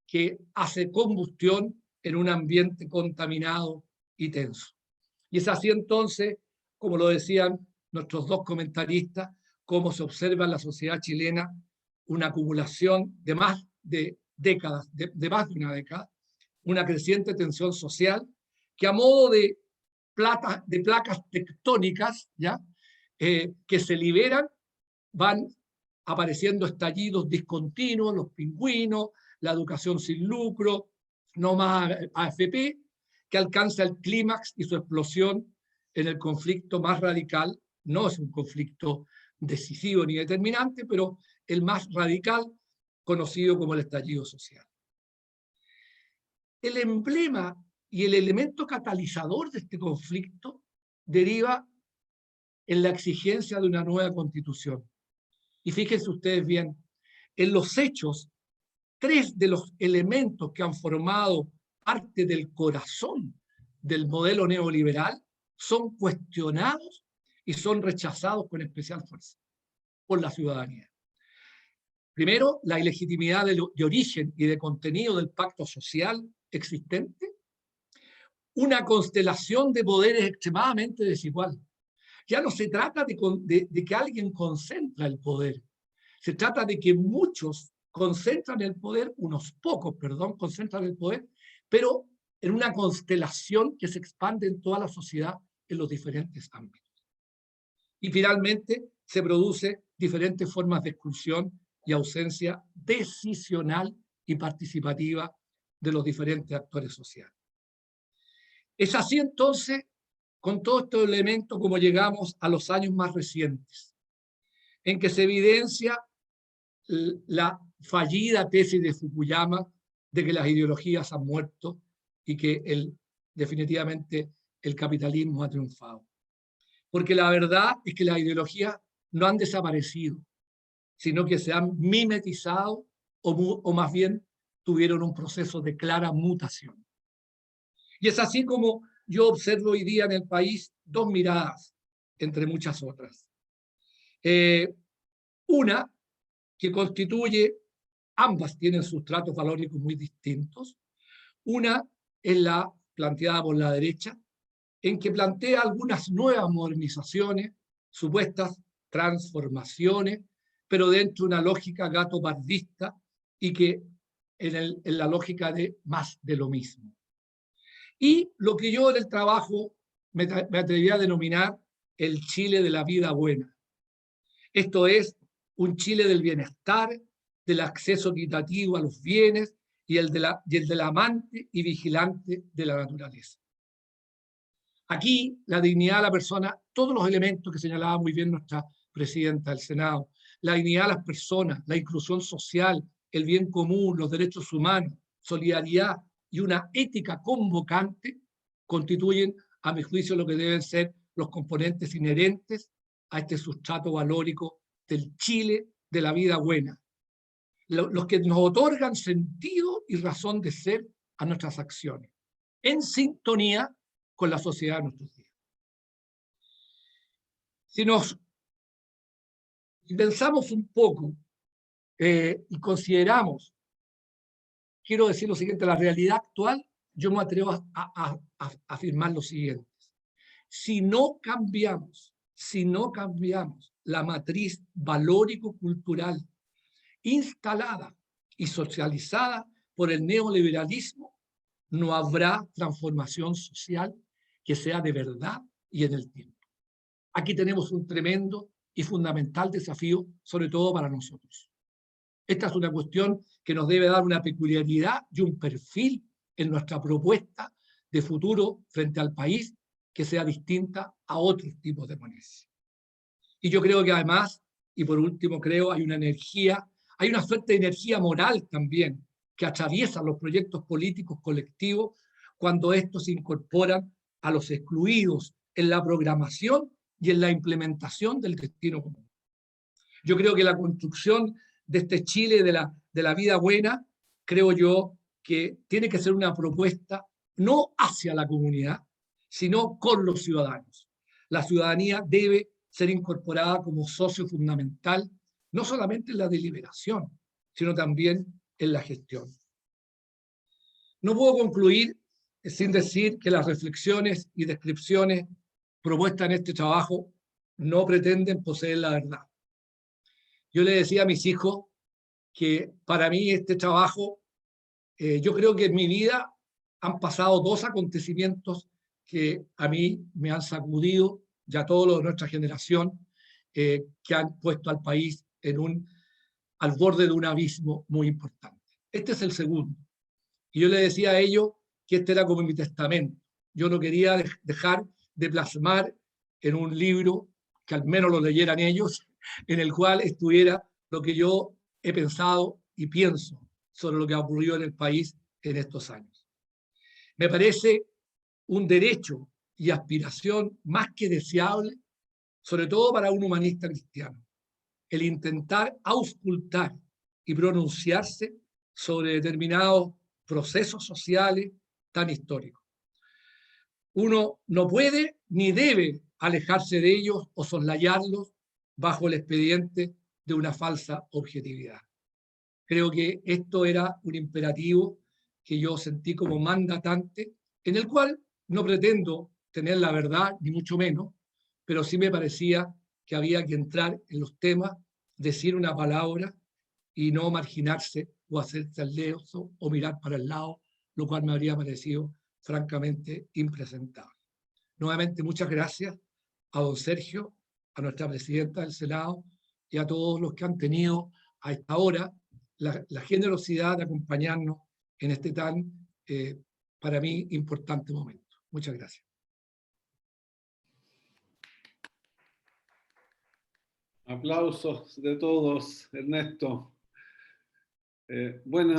que hace combustión en un ambiente contaminado y tenso. Y es así entonces, como lo decían nuestros dos comentaristas, cómo se observa en la sociedad chilena una acumulación de más de décadas, de más de una década, una creciente tensión social que a modo de placas tectónicas, ¿ya?, que se liberan, van apareciendo estallidos discontinuos, los pingüinos, la educación sin lucro, no más AFP, que alcanza el clímax y su explosión en el conflicto más radical. No es un conflicto decisivo ni determinante, pero el más radical, conocido como el estallido social. El emblema y el elemento catalizador de este conflicto deriva en la exigencia de una nueva constitución. Y fíjense ustedes bien, en los hechos, 3 de los elementos que han formado parte del corazón del modelo neoliberal son cuestionados y son rechazados con especial fuerza por la ciudadanía. Primero, la ilegitimidad de origen y de contenido del pacto social existente, una constelación de poderes extremadamente desigual. Ya no se trata de que alguien concentra el poder, se trata de que muchos concentran el poder, unos pocos, perdón, concentran el poder, pero en una constelación que se expande en toda la sociedad en los diferentes ámbitos. Y finalmente se produce diferentes formas de exclusión y ausencia decisional y participativa de los diferentes actores sociales. Es así entonces, con todos estos elementos, como llegamos a los años más recientes, en que se evidencia la fallida tesis de Fukuyama de que las ideologías han muerto y que definitivamente el capitalismo ha triunfado. Porque la verdad es que las ideologías no han desaparecido, sino que se han mimetizado o más bien tuvieron un proceso de clara mutación. Y es así como yo observo hoy día en el país 2 miradas, entre muchas otras. Una que constituye, ambas tienen sustratos valóricos muy distintos. Una es la planteada por la derecha, en que plantea algunas nuevas modernizaciones, supuestas transformaciones, pero dentro de una lógica gato-pardista y que en la lógica de más de lo mismo. Y lo que yo en el trabajo me atrevería a denominar el Chile de la vida buena. Esto es un Chile del bienestar, del acceso equitativo a los bienes y el del amante y vigilante de la naturaleza. Aquí la dignidad de la persona, todos los elementos que señalaba muy bien nuestra presidenta del Senado, la dignidad de las personas, la inclusión social, el bien común, los derechos humanos, solidaridad y una ética convocante, constituyen, a mi juicio, lo que deben ser los componentes inherentes a este sustrato valórico del Chile de la vida buena, los que nos otorgan sentido y razón de ser a nuestras acciones, en sintonía con la sociedad de nuestros días. Si pensamos un poco y consideramos, quiero decir lo siguiente, la realidad actual, yo me atrevo a afirmar lo siguiente. Si no cambiamos la matriz valórico-cultural instalada y socializada por el neoliberalismo, no habrá transformación social que sea de verdad y en el tiempo. Aquí tenemos un tremendo y fundamental desafío, sobre todo para nosotros. Esta es una cuestión que nos debe dar una peculiaridad y un perfil en nuestra propuesta de futuro frente al país que sea distinta a otros tipos de ponencia. Y yo creo que además, y por último creo, hay una suerte de energía moral también que atraviesa los proyectos políticos colectivos cuando estos se incorporan a los excluidos en la programación y en la implementación del destino común. Yo creo que la construcción de este Chile de la vida buena, creo yo que tiene que ser una propuesta no hacia la comunidad, sino con los ciudadanos. La ciudadanía debe ser incorporada como socio fundamental, no solamente en la deliberación, sino también en la gestión. No puedo concluir sin decir que las reflexiones y descripciones propuestas en este trabajo no pretenden poseer la verdad. Yo le decía a mis hijos que para mí este trabajo, yo creo que en mi vida han pasado 2 acontecimientos que a mí me han sacudido, ya todos los de nuestra generación, que han puesto al país al borde de un abismo muy importante. Este es el segundo. Y yo le decía a ellos que este era como mi testamento. yo no quería dejar de plasmar en un libro, que al menos lo leyeran ellos, en el cual estuviera lo que yo he pensado y pienso sobre lo que ha ocurrido en el país en estos años. Me parece un derecho y aspiración más que deseable, sobre todo para un humanista cristiano, el intentar auscultar y pronunciarse sobre determinados procesos sociales tan históricos. Uno no puede ni debe alejarse de ellos o soslayarlos bajo el expediente de una falsa objetividad. Creo que esto era un imperativo que yo sentí como mandatante, en el cual no pretendo tener la verdad, ni mucho menos, pero sí me parecía que había que entrar en los temas, decir una palabra y no marginarse o hacerse al leso o mirar para el lado, lo cual me habría parecido francamente impresentable. Nuevamente, muchas gracias a don Sergio, a nuestra presidenta del Senado y a todos los que han tenido a esta hora la generosidad de acompañarnos en este tan, para mí, importante momento. Muchas gracias. Aplausos de todos, Ernesto. Bueno,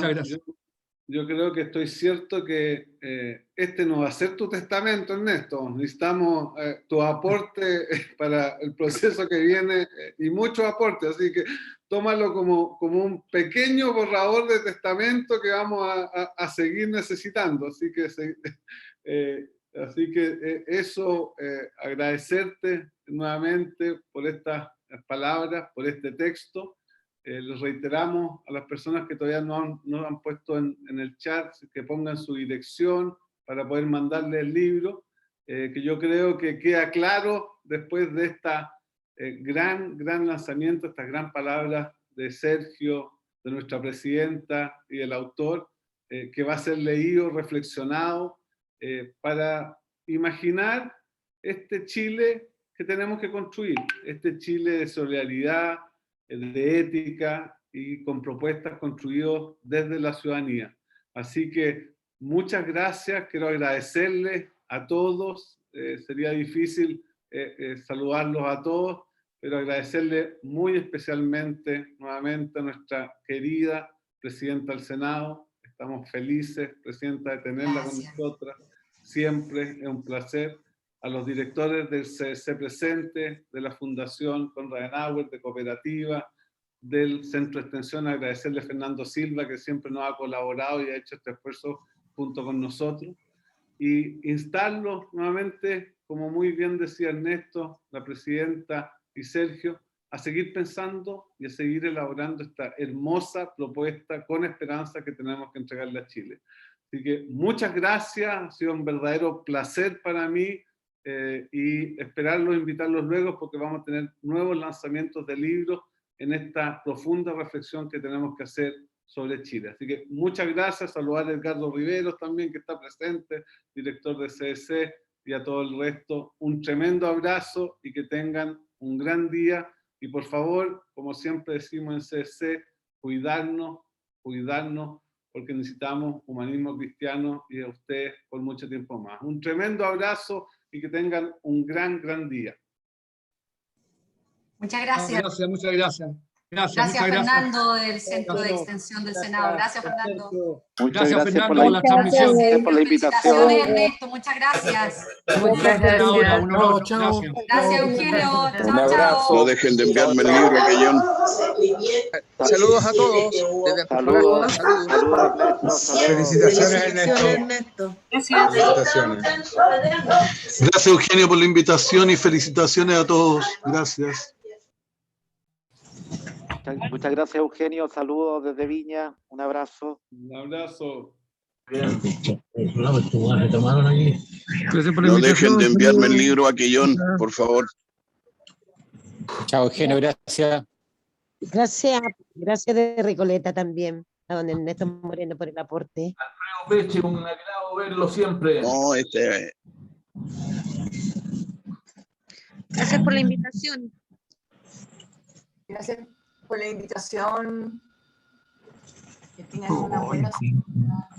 yo creo que estoy cierto que este no va a ser tu testamento, Ernesto. Necesitamos tu aporte para el proceso que viene y muchos aportes, así que tómalo como un pequeño borrador de testamento que vamos a seguir necesitando. Así que eso, agradecerte nuevamente por estas palabras, por este texto. Les reiteramos a las personas que todavía no han puesto en el chat que pongan su dirección para poder mandarle el libro, que yo creo que queda claro después de esta gran lanzamiento, estas gran palabras de Sergio, de nuestra presidenta y del autor, que va a ser leído, reflexionado, para imaginar este Chile que tenemos que construir, este Chile de solidaridad, de ética y con propuestas construidas desde la ciudadanía. Así que muchas gracias, quiero agradecerles a todos, sería difícil saludarlos a todos, pero agradecerle muy especialmente nuevamente a nuestra querida presidenta del Senado. Estamos felices, presidenta, de tenerla con nosotras. Siempre es un placer. A los directores del CDC presente, de la Fundación Konrad Adenauer, de Cooperativa, del Centro de Extensión, agradecerle a Fernando Silva, que siempre nos ha colaborado y ha hecho este esfuerzo junto con nosotros. Y instarlos nuevamente, como muy bien decía Ernesto, la presidenta y Sergio, a seguir pensando y a seguir elaborando esta hermosa propuesta con esperanza que tenemos que entregarle a Chile. Así que muchas gracias, ha sido un verdadero placer para mí y esperarlos, invitarlos luego porque vamos a tener nuevos lanzamientos de libros en esta profunda reflexión que tenemos que hacer sobre Chile. Así que muchas gracias, saludar a Edgardo Riveros también que está presente, director de CDC, y a todo el resto. Un tremendo abrazo y que tengan un gran día. Y por favor, como siempre decimos en CDC, cuidarnos, porque necesitamos humanismo cristiano y a ustedes por mucho tiempo más. Un tremendo abrazo y que tengan un gran día. Muchas gracias. Gracias, muchas gracias. Gracias Fernando del Centro de Extensión del Senado. Gracias Fernando. Gracias Fernando por la transmisión. Por la invitación. Felicitaciones Ernesto, muchas gracias. Un honor. Gracias Eugenio. Un abrazo. No dejen de enviarme el libro, que yo... Saludos a todos. Saludos. Felicitaciones, Ernesto. Gracias, Eugenio, por la invitación y felicitaciones a todos. Gracias. Muchas gracias, Eugenio. Saludos desde Viña. Un abrazo. Un abrazo. No dejen de enviarme el libro a Quillón, por favor. Chao, Eugenio, gracias. Gracias de Recoleta también, a don Ernesto Moreno por el aporte. Alfredo Peche, un agrado verlo siempre. No, Gracias por la invitación. Gracias por la invitación. Que tengan una buena semana.